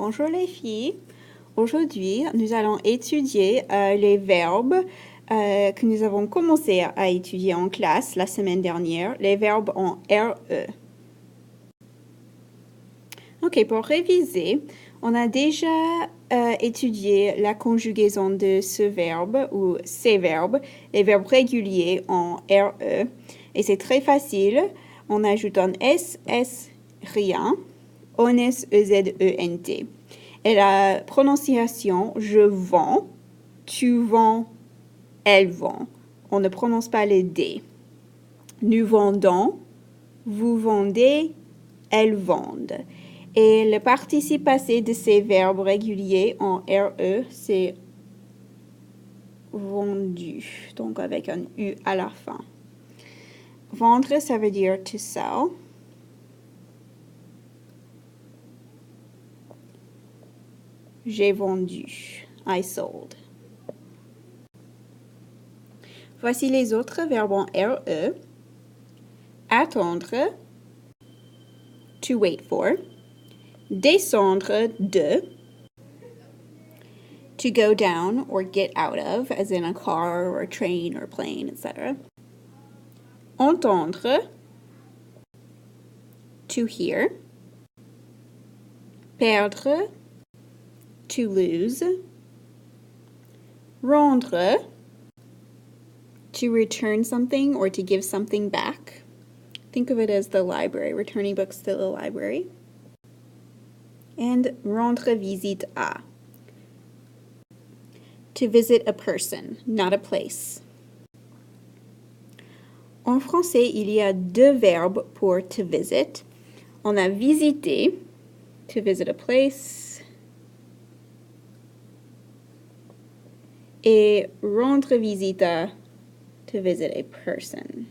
Bonjour les filles. Aujourd'hui, nous allons étudier les verbes que nous avons commencé à étudier en classe la semaine dernière, les verbes en RE. Ok, pour réviser, on a déjà étudié la conjugaison de ce verbe ou ces verbes, les verbes réguliers en RE. Et c'est très facile. On ajoute un S, rien, ONS, EZ, ENT. Et la prononciation, je vends, tu vends, elle vend. On ne prononce pas les D. Nous vendons, vous vendez, elles vendent. Et le participe passé de ces verbes réguliers en RE, c'est vendu, donc avec un U à la fin. Vendre, ça veut dire to sell. J'ai vendu. I sold. Voici les autres verbes en RE. Attendre. To wait for. Descendre de. To go down or get out of, as in a car or a train or plane, etc. Entendre. To hear. Perdre. To lose. Rendre. To return something or to give something back. Think of it as the library, returning books to the library. And rendre visite à. To visit a person, not a place. En français, il y a deux verbes pour to visit. On a visiter, to visit a place, et rendre visite à, to visit a person.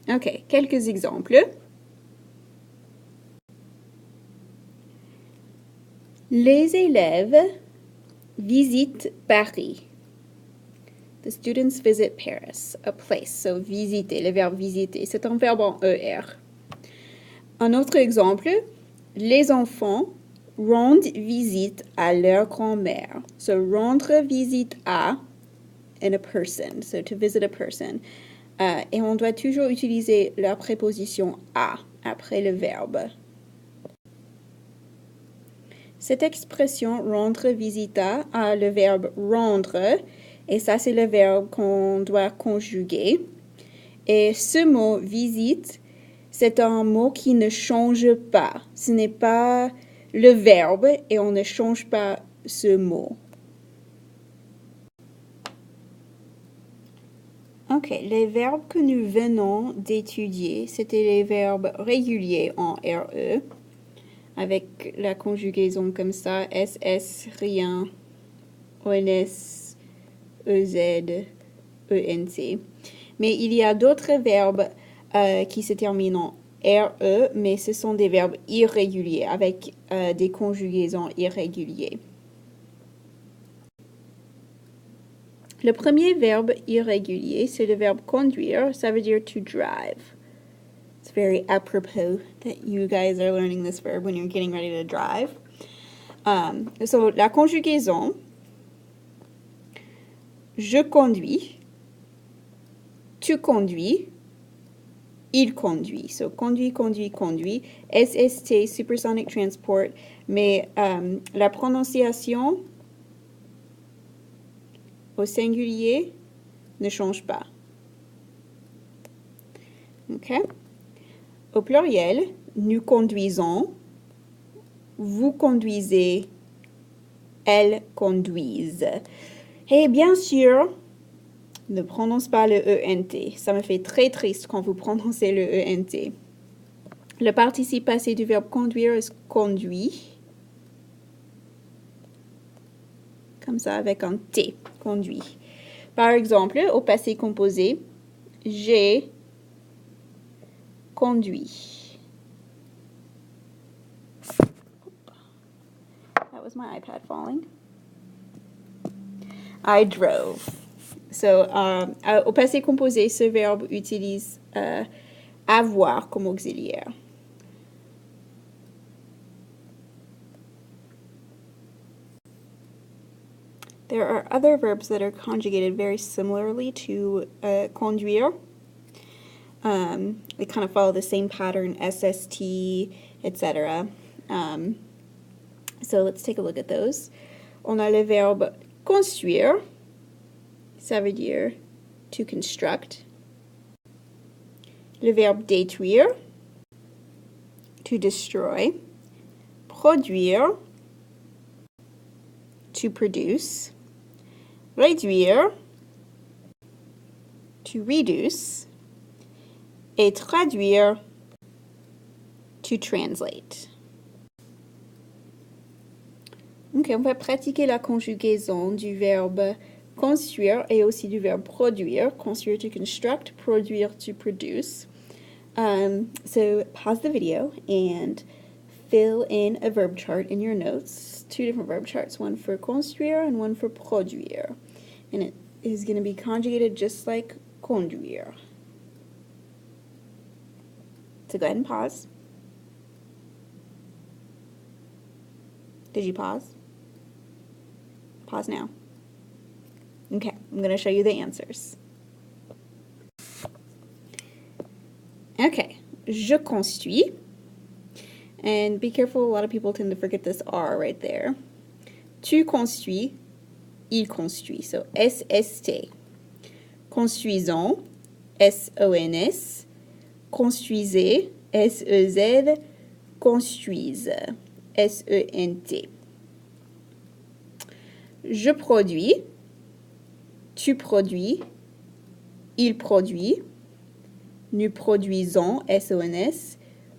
Ok, quelques exemples. Les élèves visitent Paris. The students visit Paris, a place. So, visiter, le verbe visiter. C'est un verbe en ER. Un autre exemple, les enfants rendent visite à leur grand-mère. So, rendre visite à and a person. So, to visit a person. Et on doit toujours utiliser la préposition à après le verbe. Cette expression rendre visite à a le verbe rendre, et ça c'est le verbe qu'on doit conjuguer. Et ce mot visite, c'est un mot qui ne change pas. Ce n'est pas le verbe et on ne change pas ce mot. Ok, les verbes que nous venons d'étudier, c'était les verbes réguliers en RE, avec la conjugaison comme ça, SS, rien, ONS, EZ, ENT. Mais il y a d'autres verbes qui se terminent en RE, mais ce sont des verbes irréguliers, avec des conjugaisons irréguliers. Le premier verbe irrégulier, c'est le verbe conduire. Ça veut dire to drive. It's very apropos that you guys are learning this verb when you're getting ready to drive. So, la conjugaison, je conduis, tu conduis, il conduit. So, conduit, conduit, conduit. SST, supersonic transport. Mais la prononciation au singulier ne change pas. OK? Au pluriel, nous conduisons, vous conduisez, elles conduisent. Et bien sûr, ne prononce pas le ENT. Ça me fait très triste quand vous prononcez le ENT. Le participe passé du verbe conduire est conduit. Comme ça, avec un T, conduit. Par exemple, au passé composé, j'ai conduit. That was my iPad falling. I drove. So, au passé composé, ce verbe utilise avoir comme auxiliaire. There are other verbs that are conjugated very similarly to conduire. They kind of follow the same pattern, SST, etc. So let's take a look at those. On a le verbe construire, ça veut dire to construct. Le verbe détruire, to destroy. Produire, to produce. Réduire, to reduce. Et traduire, to translate. Ok, on va pratiquer la conjugaison du verbe construire et aussi du verbe produire. Construire to construct, produire to produce. So pause the video and fill in a verb chart in your notes. Two different verb charts, one for construire and one for produire. And it is going to be conjugated just like conduire. So go ahead and pause. Did you pause? Pause now. Okay, I'm going to show you the answers. Okay, je construis. And be careful, a lot of people tend to forget this R right there. Tu construis, il construit. So SST. Construisons, SONS. Construisez, SEZ. Construise, SENT. Je produis, tu produis, il produit. Nous produisons, SONS.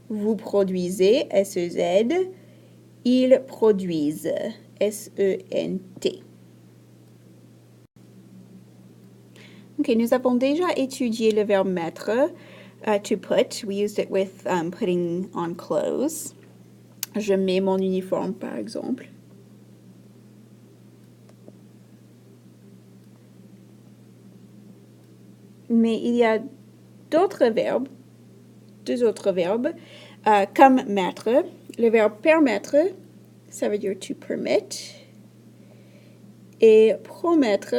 Vous produisez, SEZ. Ils produisent, SENT. Ok, nous avons déjà étudié le verbe mettre, to put. We used it with putting on clothes. Je mets mon uniforme, par exemple. Mais il y a d'autres verbes, deux autres verbes, comme mettre. Le verbe permettre, ça veut dire to permit. Et promettre,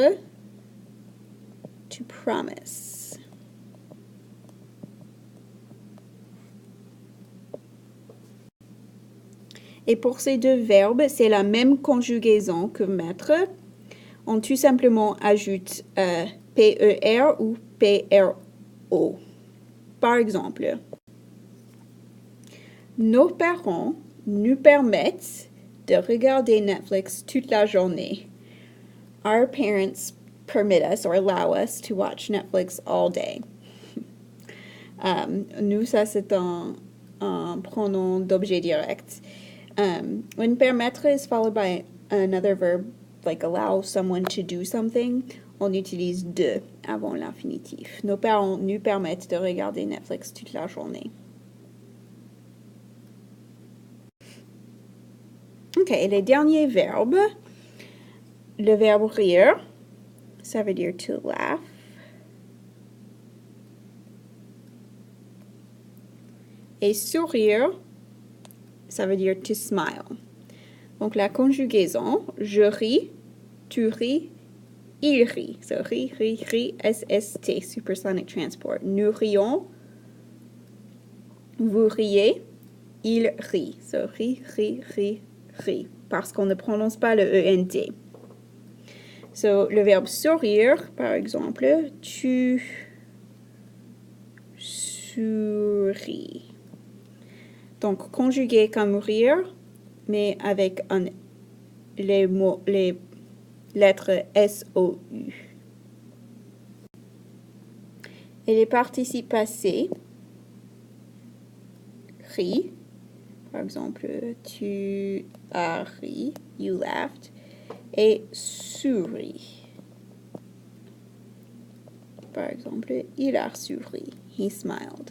to promise. Et pour ces deux verbes, c'est la même conjugaison que mettre. On tout simplement ajoute PER ou PRO. Par exemple, nos parents nous permettent de regarder Netflix toute la journée. Our parents permit us or allow us to watch Netflix all day. Nous, ça c'est un pronom d'objet direct. When permettre is followed by another verb, like allow someone to do something, on utilise de avant l'infinitif. Nos parents nous permettent de regarder Netflix toute la journée. Ok, et les derniers verbes. Le verbe rire, ça veut dire to laugh. Et sourire, ça veut dire to smile. Donc la conjugaison, je ris, tu ris, il rit. So ri, SST, supersonic transport. Nous rions, vous riez, il rit. So ri, parce qu'on ne prononce pas le ENT. So le verbe sourire, par exemple, tu souris. Donc conjugué comme rire, mais avec les lettres S-O-U. Et les participes passés, ri, par exemple, tu as ri, you laughed, et sourit. Par exemple, il a souri, he smiled.